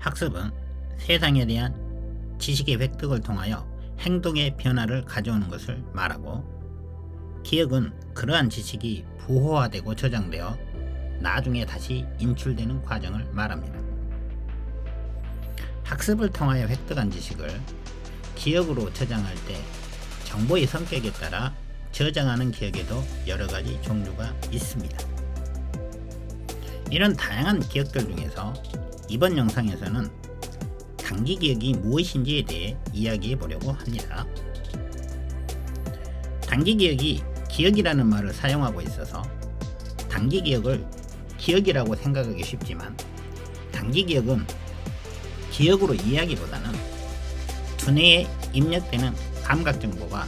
학습은 세상에 대한 지식의 획득을 통하여 행동의 변화를 가져오는 것을 말하고, 기억은 그러한 지식이 부호화되고 저장되어 나중에 다시 인출되는 과정을 말합니다. 학습을 통하여 획득한 지식을 기억으로 저장할 때 정보의 성격에 따라 저장하는 기억에도 여러 가지 종류가 있습니다. 이런 다양한 기억들 중에서 이번 영상에서는 단기 기억이 무엇인지에 대해 이야기해 보려고 합니다. 단기 기억이 기억이라는 말을 사용하고 있어서 단기 기억을 기억이라고 생각하기 쉽지만, 단기 기억은 기억으로 이해하기보다는 두뇌에 입력되는 감각 정보가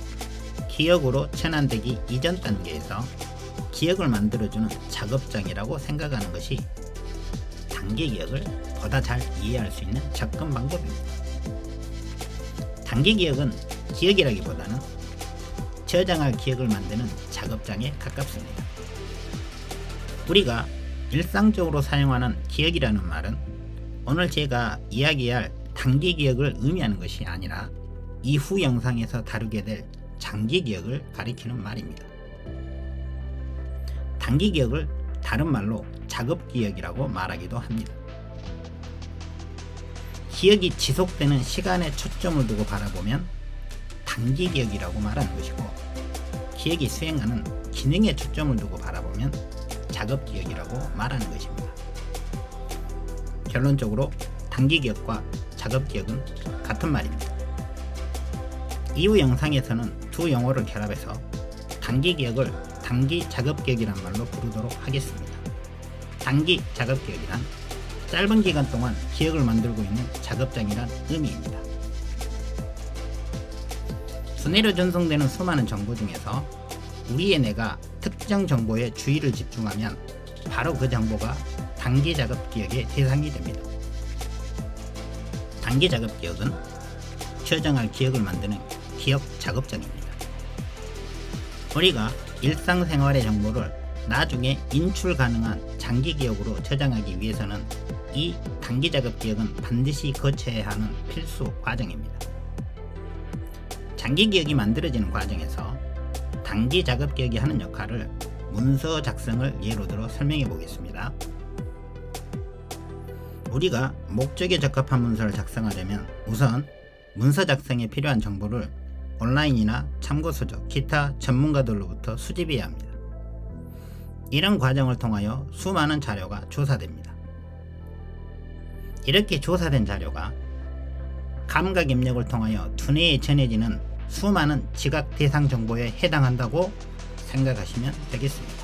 기억으로 전환되기 이전 단계에서 기억을 만들어주는 작업장이라고 생각하는 것이 단기 기억을 보다 잘 이해할 수 있는 접근 방법입니다. 단기 기억은 기억이라기보다는 저장할 기억을 만드는 작업장에 가깝습니다. 우리가 일상적으로 사용하는 기억이라는 말은 오늘 제가 이야기할 단기 기억을 의미하는 것이 아니라 이후 영상에서 다루게 될 장기 기억을 가리키는 말입니다. 단기 기억을 다른 말로 작업 기억이라고 말하기도 합니다. 기억이 지속되는 시간에 초점을 두고 바라보면 단기 기억이라고 말하는 것이고, 기억이 수행하는 기능에 초점을 두고 바라보면 작업 기억이라고 말하는 것입니다. 결론적으로 단기 기억과 작업 기억은 같은 말입니다. 이후 영상에서는 두 용어를 결합해서 단기 기억을 단기 작업 기억이란 말로 부르도록 하겠습니다. 단기 작업 기억이란 짧은 기간 동안 기억을 만들고 있는 작업장이란 의미입니다. 두뇌로 전송되는 수많은 정보 중에서 우리의 뇌가 특정 정보에 주의를 집중하면 바로 그 정보가 단기 작업 기억의 대상이 됩니다. 단기 작업 기억은 저장할 기억을 만드는 기억 작업장입니다. 우리가 일상생활의 정보를 나중에 인출 가능한 장기 기억으로 저장하기 위해서는 이 단기 작업 기억은 반드시 거쳐야 하는 필수 과정입니다. 장기 기억이 만들어지는 과정에서 단기 작업 기억이 하는 역할을 문서 작성을 예로 들어 설명해 보겠습니다. 우리가 목적에 적합한 문서를 작성하려면 우선 문서 작성에 필요한 정보를 온라인이나 참고서적, 기타 전문가들로부터 수집해야 합니다. 이런 과정을 통하여 수많은 자료가 조사됩니다. 이렇게 조사된 자료가 감각 입력을 통하여 두뇌에 전해지는 수많은 지각 대상 정보에 해당한다고 생각하시면 되겠습니다.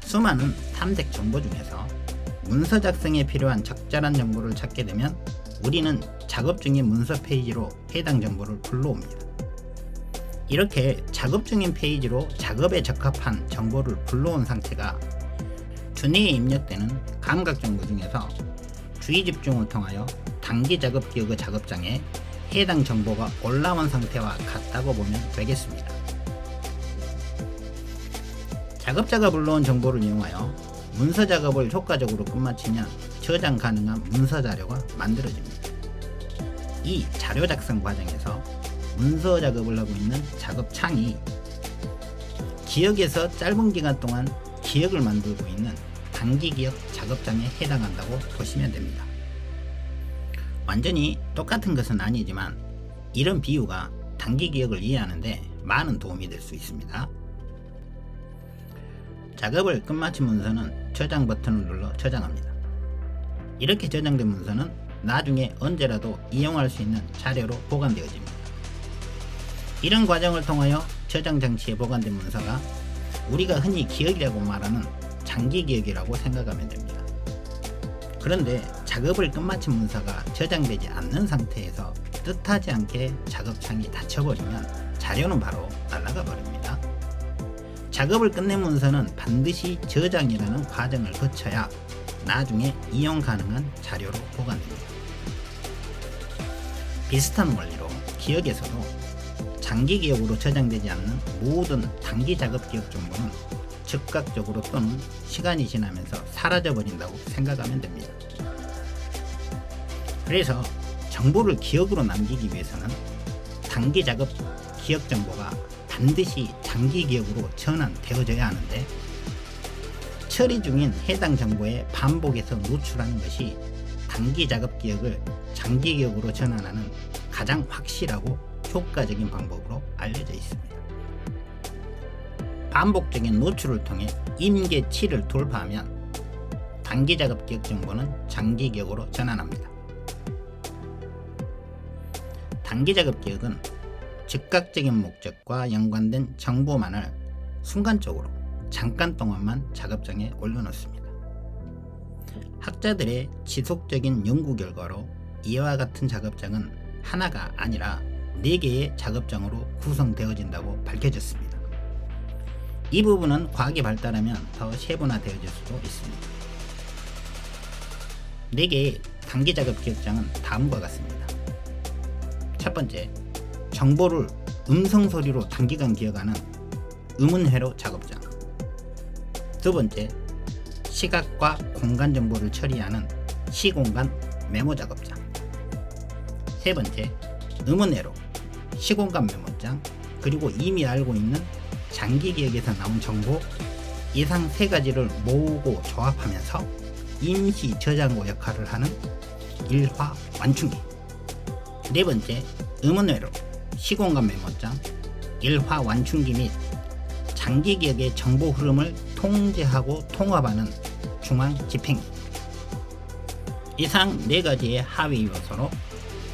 수많은 탐색 정보 중에서 문서 작성에 필요한 적절한 정보를 찾게 되면 우리는 작업 중인 문서 페이지로 해당 정보를 불러옵니다. 이렇게 작업 중인 페이지로 작업에 적합한 정보를 불러온 상태가 두뇌에 입력되는 감각 정보 중에서 주의 집중을 통하여 단기 작업 기억의 작업장에 해당 정보가 올라온 상태와 같다고 보면 되겠습니다. 작업자가 불러온 정보를 이용하여 문서 작업을 효과적으로 끝마치면 저장 가능한 문서 자료가 만들어집니다. 이 자료 작성 과정에서 문서 작업을 하고 있는 작업창이 기억에서 짧은 기간 동안 기억을 만들고 있는 단기 기억 작업장에 해당한다고 보시면 됩니다. 완전히 똑같은 것은 아니지만 이런 비유가 단기 기억을 이해하는데 많은 도움이 될 수 있습니다. 작업을 끝마친 문서는 저장 버튼을 눌러 저장합니다. 이렇게 저장된 문서는 나중에 언제라도 이용할 수 있는 자료로 보관되어집니다. 이런 과정을 통하여 저장 장치에 보관된 문서가 우리가 흔히 기억이라고 말하는 장기 기억이라고 생각하면 됩니다. 그런데 작업을 끝마친 문서가 저장되지 않는 상태에서 뜻하지 않게 작업창이 닫혀버리면 자료는 바로 날아가 버립니다. 작업을 끝낸 문서는 반드시 저장이라는 과정을 거쳐야 나중에 이용 가능한 자료로 보관됩니다. 비슷한 원리로 기억에서도 장기 기억으로 저장되지 않는 모든 단기 작업 기억 정보는 즉각적으로 또는 시간이 지나면서 사라져 버린다고 생각하면 됩니다. 그래서 정보를 기억으로 남기기 위해서는 단기 작업 기억 정보가 반드시 장기 기억으로 전환되어져야 하는데, 처리 중인 해당 정보의 반복해서 노출하는 것이 단기 작업 기억을 장기 기억으로 전환하는 가장 확실하고 효과적인 방법으로 알려져 있습니다. 반복적인 노출을 통해 임계치를 돌파하면 단기 작업 기억 정보는 장기 기억으로 전환합니다. 단기 작업 기억은 즉각적인 목적과 연관된 정보만을 순간적으로 잠깐 동안만 작업장에 올려놓습니다. 학자들의 지속적인 연구 결과로 이와 같은 작업장은 하나가 아니라 4개의 작업장으로 구성되어진다고 밝혀졌습니다. 이 부분은 과학이 발달하면 더 세분화되어질 수도 있습니다. 4개의 단기 작업 기억장은 다음과 같습니다. 첫 번째, 정보를 음성 소리로 단기간 기억하는 음운회로 작업장. 두 번째, 시각과 공간 정보를 처리하는 시공간 메모 작업장. 세 번째, 음운회로 시공간 메모장, 그리고 이미 알고 있는 장기 기억에서 나온 정보 이상 3가지를 모으고 조합하면서 임시 저장고 역할을 하는 일화 완충기. 네 번째, 음운회로 시공간 메모장, 일화 완충기 및 장기 기억의 정보 흐름을 통제하고 통합하는 중앙 집행기. 이상 4가지의 하위 요소로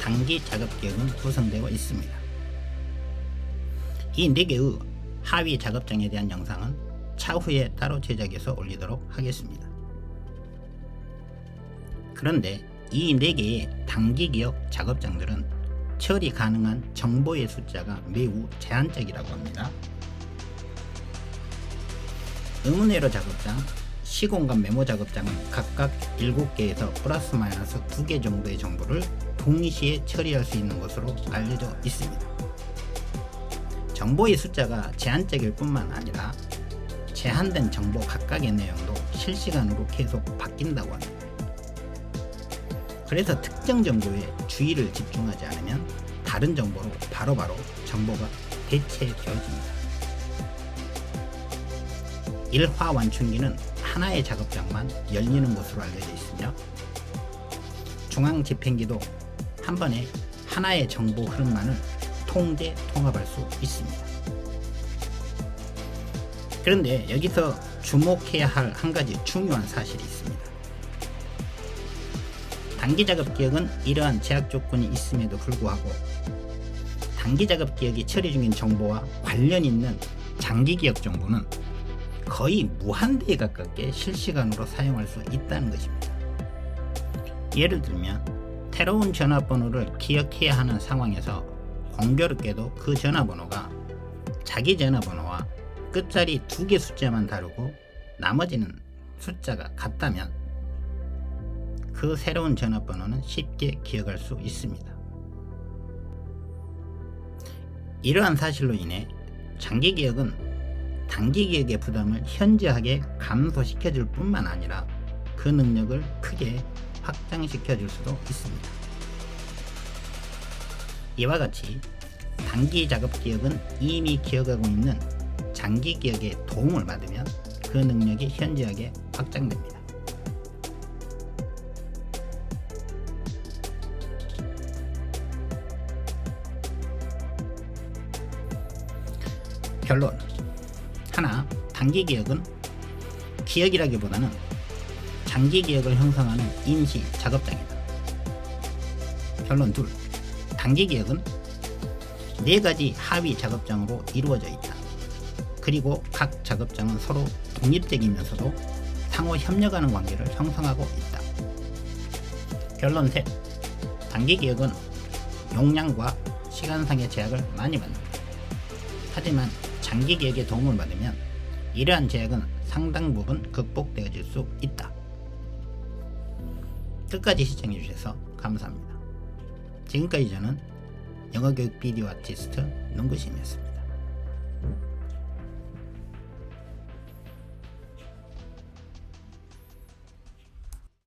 단기 작업 기억은 구성되어 있습니다. 이 4개의 하위 작업장에 대한 영상은 차후에 따로 제작해서 올리도록 하겠습니다. 그런데 이 4개의 단기 기억 작업장들은 처리 가능한 정보의 숫자가 매우 제한적이라고 합니다. 음운회로 작업장, 시공간 메모 작업장은 각각 7개에서 플러스 마이너스 2개 정도의 정보를 동시에 처리할 수 있는 것으로 알려져 있습니다. 정보의 숫자가 제한적일 뿐만 아니라 제한된 정보 각각의 내용도 실시간으로 계속 바뀐다고 합니다. 그래서 특정 정보에 주의를 집중하지 않으면 다른 정보로 바로바로 정보가 대체되어집니다. 일화 완충기는 하나의 작업장만 열리는 것으로 알려져 있으며, 중앙 집행기도 한 번에 하나의 정보 흐름만을 통제, 통합할 수 있습니다. 그런데 여기서 주목해야 할 한 가지 중요한 사실이 있습니다. 단기 작업 기억은 이러한 제약 조건이 있음에도 불구하고 단기 작업 기억이 처리 중인 정보와 관련 있는 장기 기억 정보는 거의 무한대에 가깝게 실시간으로 사용할 수 있다는 것입니다. 예를 들면 새로운 전화번호를 기억해야 하는 상황에서 공교롭게도 그 전화번호가 자기 전화번호와 끝자리 2개 숫자만 다르고 나머지는 숫자가 같다면 그 새로운 전화번호는 쉽게 기억할 수 있습니다. 이러한 사실로 인해 장기 기억은 단기 기억의 부담을 현저하게 감소시켜줄 뿐만 아니라 그 능력을 크게 확장시켜줄 수도 있습니다. 이와 같이 단기 작업 기억은 이미 기억하고 있는 장기 기억의 도움을 받으면 그 능력이 현저하게 확장됩니다. 결론. 하나, 단기 기억은 기억이라기보다는 장기 기억을 형성하는 임시 작업장이다. 결론 둘, 단기 기억은 4가지 하위 작업장으로 이루어져 있다. 그리고 각 작업장은 서로 독립적이면서도 상호 협력하는 관계를 형성하고 있다. 결론 셋, 단기 기억은 용량과 시간상의 제약을 많이 받는다. 하지만 장기 기억의 도움을 받으면 이러한 제약은 상당 부분 극복되어질 수 있다. 끝까지 시청해 주셔서 감사합니다. 지금까지 저는 영어교육 비디오 아티스트 농구심이었습니다.